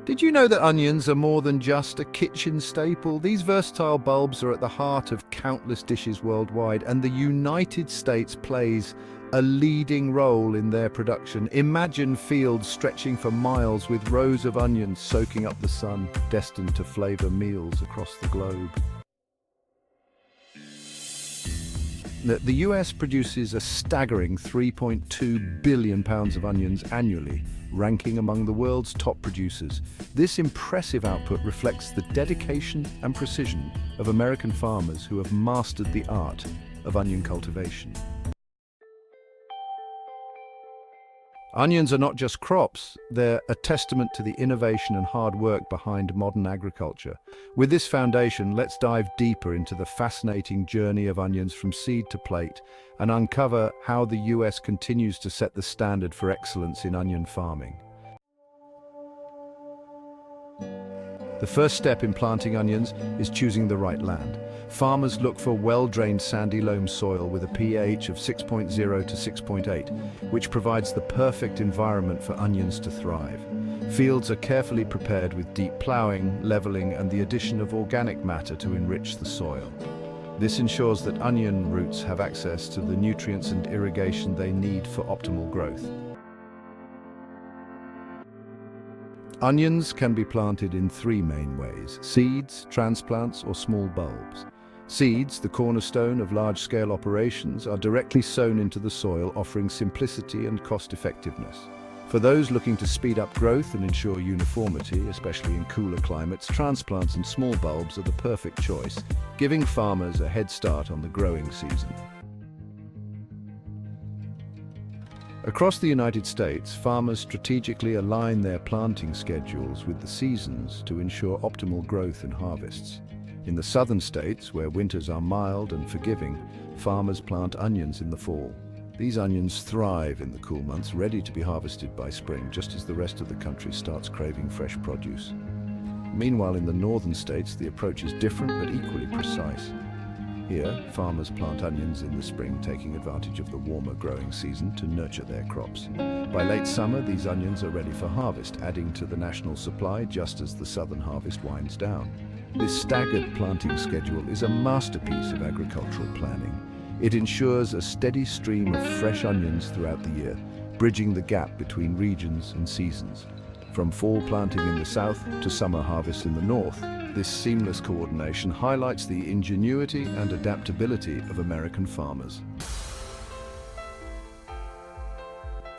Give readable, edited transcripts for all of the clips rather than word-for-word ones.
Did you know that onions are more than just a kitchen staple? These versatile bulbs are at the heart of countless dishes worldwide, and the United States plays a leading role in their production. Imagine fields stretching for miles with rows of onions soaking up the sun, destined to flavor meals across the globe. The US produces a staggering 3.2 billion pounds of onions annually, ranking among the world's top producers. This impressive output reflects the dedication and precision of American farmers who have mastered the art of onion cultivation. Onions are not just crops, they're a testament to the innovation and hard work behind modern agriculture. With this foundation, let's dive deeper into the fascinating journey of onions from seed to plate and uncover how the US continues to set the standard for excellence in onion farming. The first step in planting onions is choosing the right land. Farmers look for well-drained sandy loam soil with a pH of 6.0 to 6.8, which provides the perfect environment for onions to thrive. Fields are carefully prepared with deep ploughing, leveling, and the addition of organic matter to enrich the soil. This ensures that onion roots have access to the nutrients and irrigation they need for optimal growth. Onions can be planted in three main ways: seeds, transplants, or small bulbs. Seeds, the cornerstone of large-scale operations, are directly sown into the soil, offering simplicity and cost-effectiveness. For those looking to speed up growth and ensure uniformity, especially in cooler climates, transplants and small bulbs are the perfect choice, giving farmers a head start on the growing season. Across the United States, farmers strategically align their planting schedules with the seasons to ensure optimal growth and harvests. In the southern states, where winters are mild and forgiving, farmers plant onions in the fall. These onions thrive in the cool months, ready to be harvested by spring, just as the rest of the country starts craving fresh produce. Meanwhile, in the northern states, the approach is different but equally precise. Here, farmers plant onions in the spring, taking advantage of the warmer growing season to nurture their crops. By late summer, these onions are ready for harvest, adding to the national supply just as the southern harvest winds down. This staggered planting schedule is a masterpiece of agricultural planning. It ensures a steady stream of fresh onions throughout the year, bridging the gap between regions and seasons. From fall planting in the south to summer harvest in the north, this seamless coordination highlights the ingenuity and adaptability of American farmers.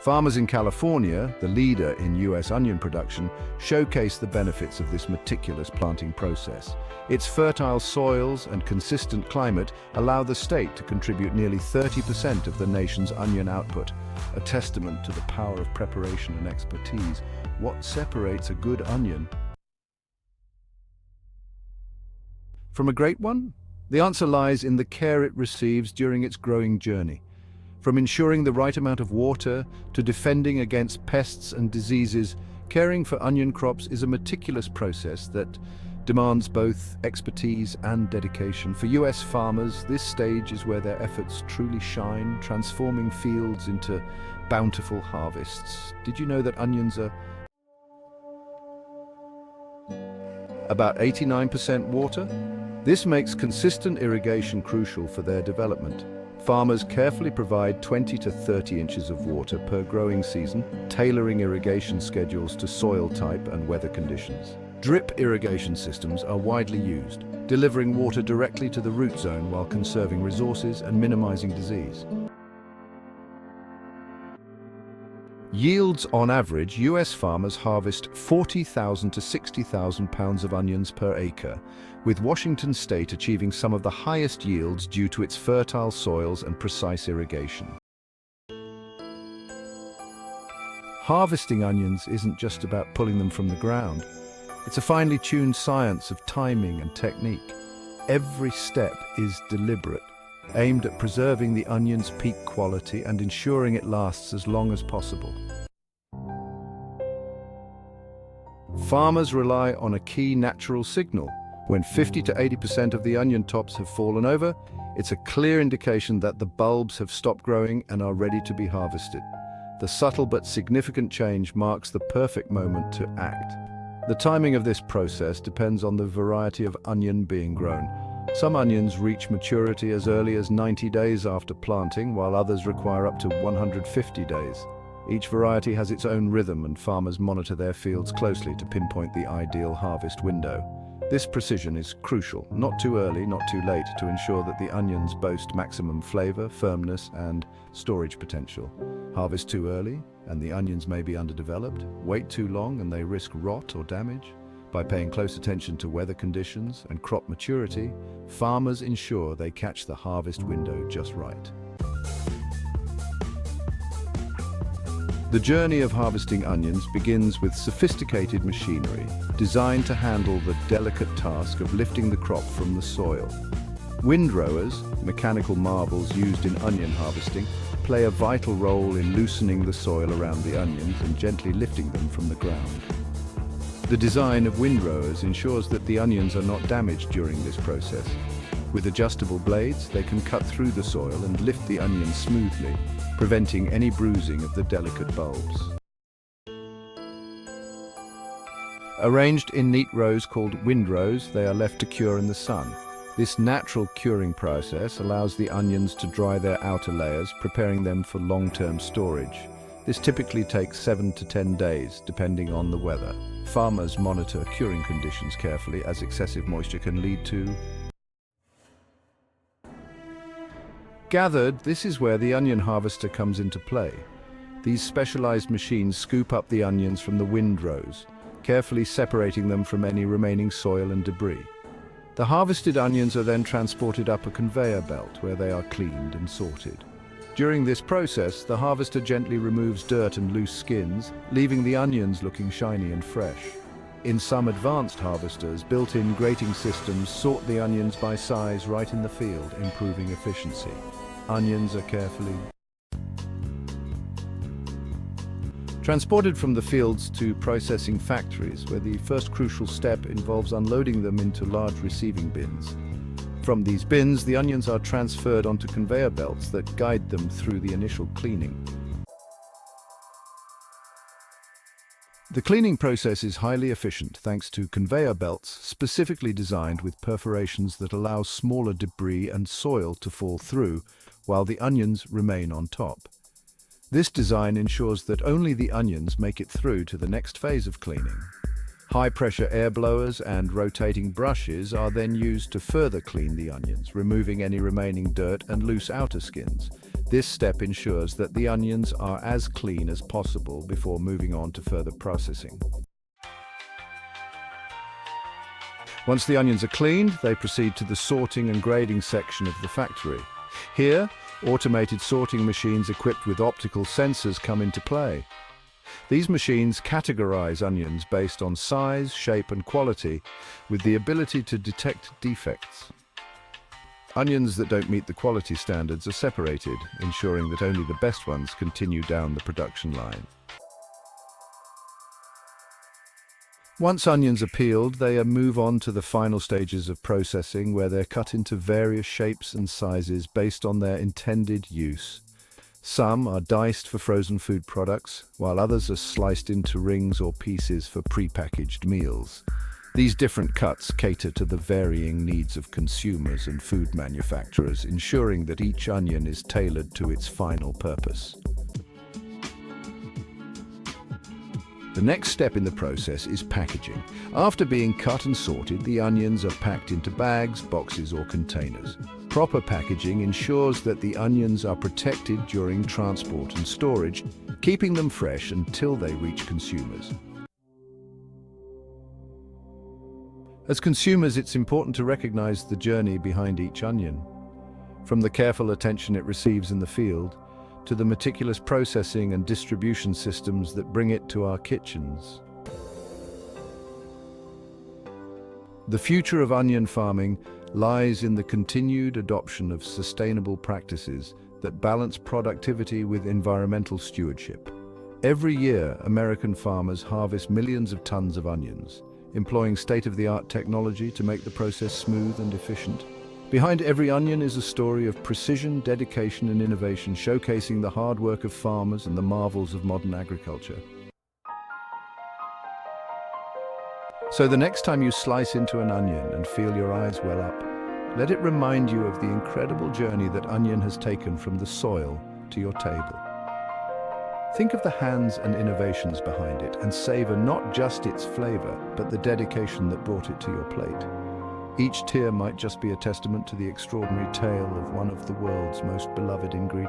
Farmers in California, the leader in US onion production, showcase the benefits of this meticulous planting process. Its fertile soils and consistent climate allow the state to contribute nearly 30% of the nation's onion output, a testament to the power of preparation and expertise. What separates a good onion from a great one? The answer lies in the care it receives during its growing journey. From ensuring the right amount of water to defending against pests and diseases, caring for onion crops is a meticulous process that demands both expertise and dedication. For US farmers, this stage is where their efforts truly shine, transforming fields into bountiful harvests. Did you know that onions are about 89% water? This makes consistent irrigation crucial for their development. Farmers carefully provide 20 to 30 inches of water per growing season, tailoring irrigation schedules to soil type and weather conditions. Drip irrigation systems are widely used, delivering water directly to the root zone while conserving resources and minimizing disease. Yields on average, US farmers harvest 40,000 to 60,000 pounds of onions per acre, with Washington State achieving some of the highest yields due to its fertile soils and precise irrigation. Harvesting onions isn't just about pulling them from the ground. It's a finely tuned science of timing and technique. Every step is deliberate, aimed at preserving the onion's peak quality and ensuring it lasts as long as possible. Farmers rely on a key natural signal. When 50 to 80% of the onion tops have fallen over, it's a clear indication that the bulbs have stopped growing and are ready to be harvested. The subtle but significant change marks the perfect moment to act. The timing of this process depends on the variety of onion being grown. Some onions reach maturity as early as 90 days after planting, while others require up to 150 days. Each variety has its own rhythm, and farmers monitor their fields closely to pinpoint the ideal harvest window. This precision is crucial, not too early, not too late, to ensure that the onions boast maximum flavor, firmness, and storage potential. Harvest too early, and the onions may be underdeveloped. Wait too long, and they risk rot or damage. By paying close attention to weather conditions and crop maturity, farmers ensure they catch the harvest window just right. The journey of harvesting onions begins with sophisticated machinery designed to handle the delicate task of lifting the crop from the soil. Windrowers, mechanical marbles used in onion harvesting, play a vital role in loosening the soil around the onions and gently lifting them from the ground. The design of windrowers ensures that the onions are not damaged during this process. With adjustable blades, they can cut through the soil and lift the onions smoothly, preventing any bruising of the delicate bulbs. Arranged in neat rows called windrows, they are left to cure in the sun. This natural curing process allows the onions to dry their outer layers, preparing them for long-term storage. This typically takes 7 to 10 days, depending on the weather. Farmers monitor curing conditions carefully, as excessive moisture can lead to gathered. This is where the onion harvester comes into play. These specialized machines scoop up the onions from the windrows, carefully separating them from any remaining soil and debris. The harvested onions are then transported up a conveyor belt where they are cleaned and sorted. During this process, the harvester gently removes dirt and loose skins, leaving the onions looking shiny and fresh. In some advanced harvesters, built-in grating systems sort the onions by size right in the field, improving efficiency. Onions are carefully transported from the fields to processing factories, where the first crucial step involves unloading them into large receiving bins. From these bins, the onions are transferred onto conveyor belts that guide them through the initial cleaning. The cleaning process is highly efficient thanks to conveyor belts specifically designed with perforations that allow smaller debris and soil to fall through, while the onions remain on top. This design ensures that only the onions make it through to the next phase of cleaning. High-pressure air blowers and rotating brushes are then used to further clean the onions, removing any remaining dirt and loose outer skins. This step ensures that the onions are as clean as possible before moving on to further processing. Once the onions are cleaned, they proceed to the sorting and grading section of the factory. Here, automated sorting machines equipped with optical sensors come into play. These machines categorize onions based on size, shape, and quality, with the ability to detect defects. Onions that don't meet the quality standards are separated, ensuring that only the best ones continue down the production line. Once onions are peeled, they move on to the final stages of processing, where they're cut into various shapes and sizes based on their intended use. Some are diced for frozen food products, while others are sliced into rings or pieces for pre-packaged meals. These different cuts cater to the varying needs of consumers and food manufacturers, ensuring that each onion is tailored to its final purpose. The next step in the process is packaging. After being cut and sorted, the onions are packed into bags, boxes, or containers. Proper packaging ensures that the onions are protected during transport and storage, keeping them fresh until they reach consumers. As consumers, it's important to recognize the journey behind each onion. From the careful attention it receives in the field, to the meticulous processing and distribution systems that bring it to our kitchens. The future of onion farming lies in the continued adoption of sustainable practices that balance productivity with environmental stewardship. Every year, American farmers harvest millions of tons of onions, employing state-of-the-art technology to make the process smooth and efficient. Behind every onion is a story of precision, dedication, and innovation, showcasing the hard work of farmers and the marvels of modern agriculture. So the next time you slice into an onion and feel your eyes well up, let it remind you of the incredible journey that onion has taken from the soil to your table. Think of the hands and innovations behind it and savor not just its flavor, but the dedication that brought it to your plate. Each tear might just be a testament to the extraordinary tale of one of the world's most beloved ingredients.